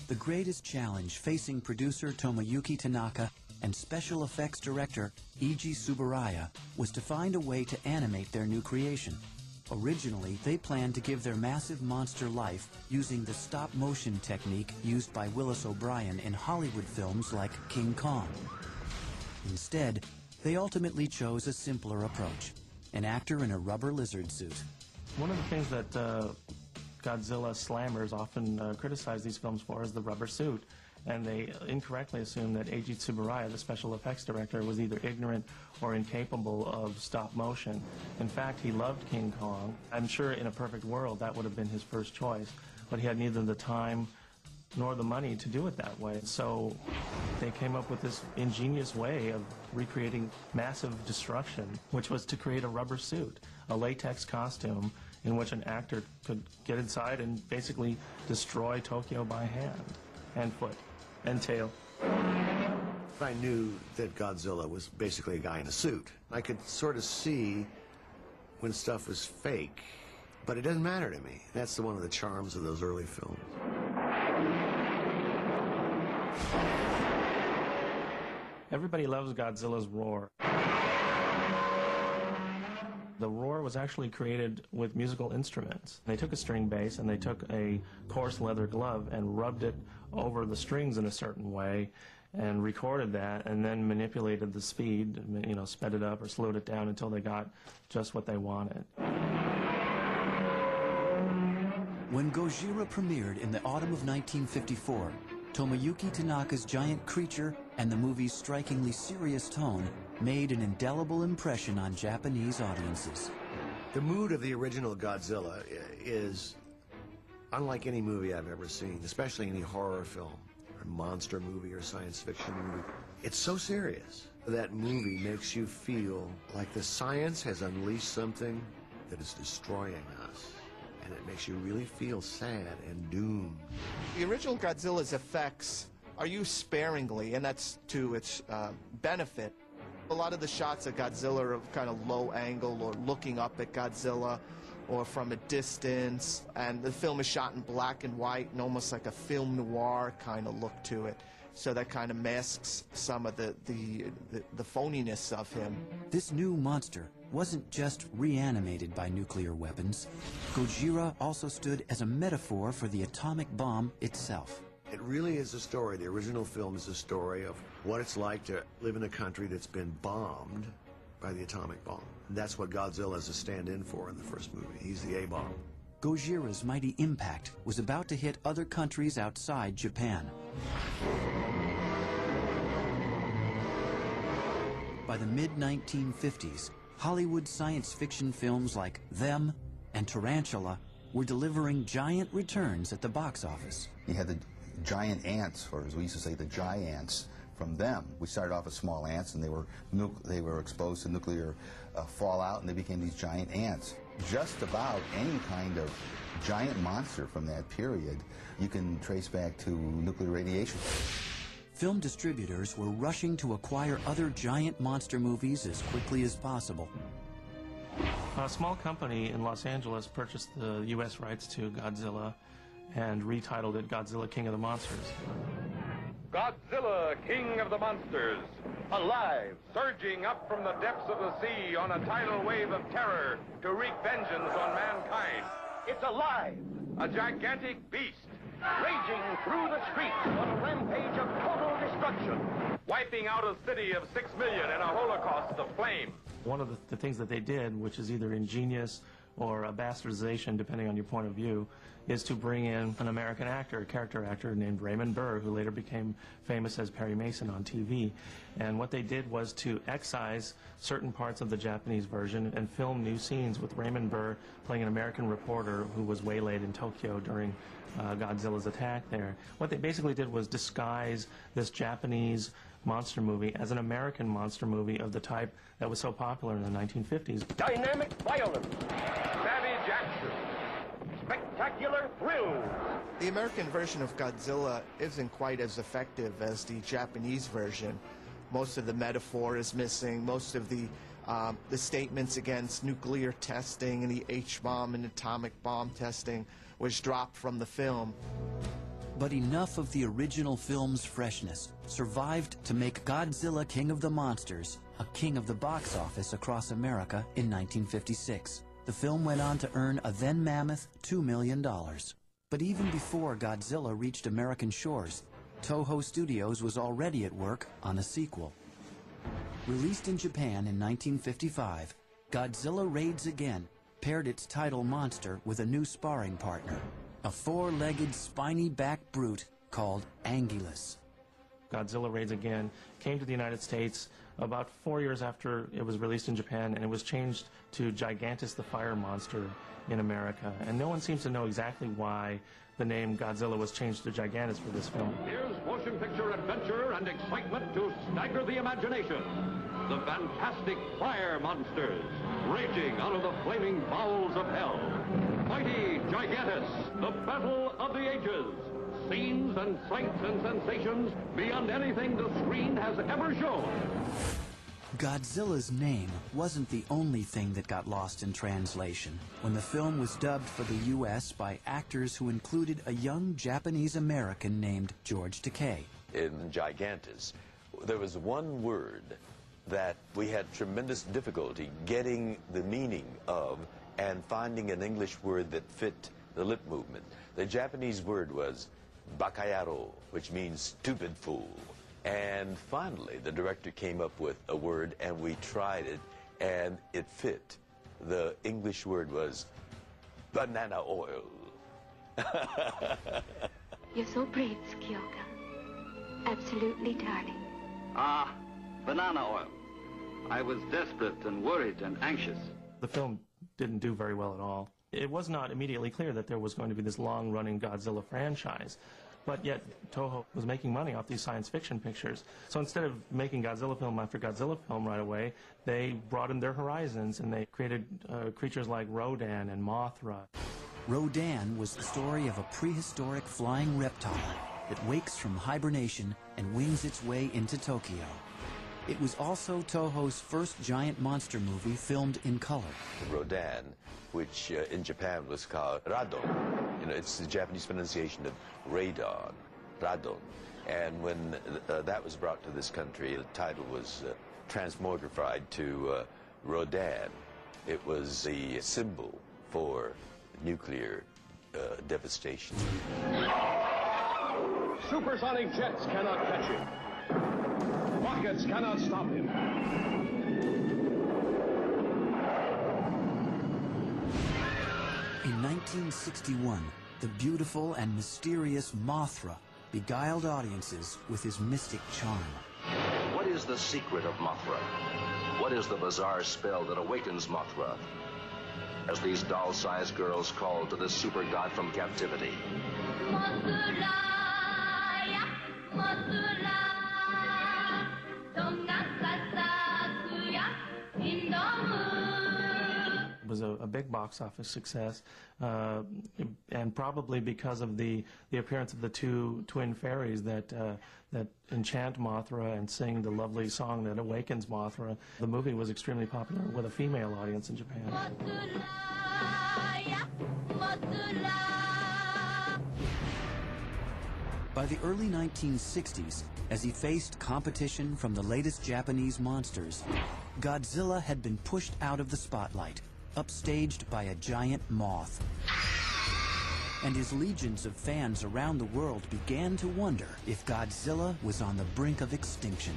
The greatest challenge facing producer Tomoyuki Tanaka and special effects director Eiji Tsuburaya was to find a way to animate their new creation. Originally, they planned to give their massive monster life using the stop-motion technique used by Willis O'Brien in Hollywood films like King Kong. Instead, they ultimately chose a simpler approach, an actor in a rubber lizard suit. One of the things that Godzilla slammers often criticize these films for is the rubber suit, and they incorrectly assume that Eiji Tsuburaya, the special effects director, was either ignorant or incapable of stop motion. In fact, he loved King Kong. I'm sure in a perfect world that would have been his first choice, but he had neither the time nor the money to do it that way. So they came up with this ingenious way of recreating massive destruction, which was to create a rubber suit, a latex costume in which an actor could get inside and basically destroy Tokyo by hand and foot and tail. I knew that Godzilla was basically a guy in a suit. I could sort of see when stuff was fake, but it doesn't matter to me. That's one of the charms of those early films. Everybody loves Godzilla's roar. The roar was actually created with musical instruments. They took a string bass and they took a coarse leather glove and rubbed it over the strings in a certain way and recorded that and then manipulated the speed, you know, sped it up or slowed it down until they got just what they wanted. When Gojira premiered in the autumn of 1954, Tomoyuki Tanaka's giant creature and the movie's strikingly serious tone made an indelible impression on Japanese audiences. The mood of the original Godzilla is unlike any movie I've ever seen, especially any horror film, or monster movie, or science fiction movie. It's so serious. That movie makes you feel like the science has unleashed something that is destroying us. And it makes you really feel sad and doomed. The original Godzilla's effects are used sparingly, and that's to its benefit. A lot of the shots of Godzilla are kind of low angle or looking up at Godzilla or from a distance, and the film is shot in black and white and almost like a film noir kind of look to it. So that kind of masks some of the phoniness of him. This new monster wasn't just reanimated by nuclear weapons. Gojira also stood as a metaphor for the atomic bomb itself. It really is a story. The original film is a story of what it's like to live in a country that's been bombed by the atomic bomb. And that's what Godzilla is a stand-in for in the first movie. He's the A-bomb. Gojira's mighty impact was about to hit other countries outside Japan. By the mid-1950s, Hollywood science fiction films like Them and Tarantula were delivering giant returns at the box office. You had the giant ants, or as we used to say, the giants from Them. We started off as small ants, and they were exposed to nuclear fallout, and they became these giant ants. Just about any kind of giant monster from that period you can trace back to nuclear radiation. Film distributors were rushing to acquire other giant monster movies as quickly as possible. A small company in Los Angeles purchased the U.S. rights to Godzilla and retitled it Godzilla King of the Monsters. Godzilla, King of the Monsters, alive, surging up from the depths of the sea on a tidal wave of terror to wreak vengeance on mankind. It's alive, a gigantic beast, raging through the streets on a rampage of total destruction, wiping out a city of 6 million in a holocaust of flame. One of the things that they did, which is either ingenious or a bastardization, depending on your point of view, is to bring in an American actor, a character actor named Raymond Burr, who later became famous as Perry Mason on TV. And what they did was to excise certain parts of the Japanese version and film new scenes with Raymond Burr playing an American reporter who was waylaid in Tokyo during Godzilla's attack there. What they basically did was disguise this Japanese monster movie as an American monster movie of the type that was so popular in the 1950s. Dynamic violence, savage action, spectacular thrills. The American version of Godzilla isn't quite as effective as the Japanese version. Most of the metaphor is missing. Most of the statements against nuclear testing and the H-bomb and atomic bomb testing was dropped from the film. But enough of the original film's freshness survived to make Godzilla King of the Monsters a king of the box office across America in 1956. The film went on to earn a then mammoth $2 million. But even before Godzilla reached American shores, Toho Studios was already at work on a sequel. Released in Japan in 1955, Godzilla Raids Again paired its title monster with a new sparring partner, a four-legged spiny back brute called Angulus. Godzilla Raids Again came to the United States about 4 years after it was released in Japan, and it was changed to Gigantus the Fire Monster in America. And no one seems to know exactly why the name Godzilla was changed to Gigantus for this film. Here's motion picture adventure and excitement to stagger the imagination. The fantastic fire monsters raging out of the flaming bowels of hell. Mighty Gigantus, the battle of the ages. Scenes and sights and sensations beyond anything the screen has ever shown. Godzilla's name wasn't the only thing that got lost in translation when the film was dubbed for the U.S. by actors who included a young Japanese-American named George Takei. In Gigantus, there was one word that we had tremendous difficulty getting the meaning of and finding an English word that fit the lip movement. The Japanese word was bakayaro, which means stupid fool. And finally, the director came up with a word, and we tried it, and it fit. The English word was banana oil. You're so brave, Tsukioka. Absolutely, darling. Ah, banana oil. I was desperate and worried and anxious. The film didn't do very well at all. It was not immediately clear that there was going to be this long-running Godzilla franchise, but yet Toho was making money off these science fiction pictures. So instead of making Godzilla film after Godzilla film right away, they broadened their horizons and they created creatures like Rodan and Mothra. Rodan was the story of a prehistoric flying reptile that wakes from hibernation and wings its way into Tokyo. It was also Toho's first giant monster movie filmed in color. Rodan, which in Japan was called Radon. You know, it's the Japanese pronunciation of radon, Radon. And when that was brought to this country, the title was transmogrified to Rodan. It was the symbol for nuclear devastation. Supersonic jets cannot catch him. Rockets cannot stop him. In 1961, the beautiful and mysterious Mothra beguiled audiences with his mystic charm. What is the secret of Mothra? What is the bizarre spell that awakens Mothra? As these doll-sized girls call to the super god from captivity. It was a big box office success, and probably because of the appearance of the two twin fairies that enchant Mothra and sing the lovely song that awakens Mothra. The movie was extremely popular with a female audience in Japan. By the early 1960s, as he faced competition from the latest Japanese monsters, Godzilla had been pushed out of the spotlight, upstaged by a giant moth. And his legions of fans around the world began to wonder if Godzilla was on the brink of extinction.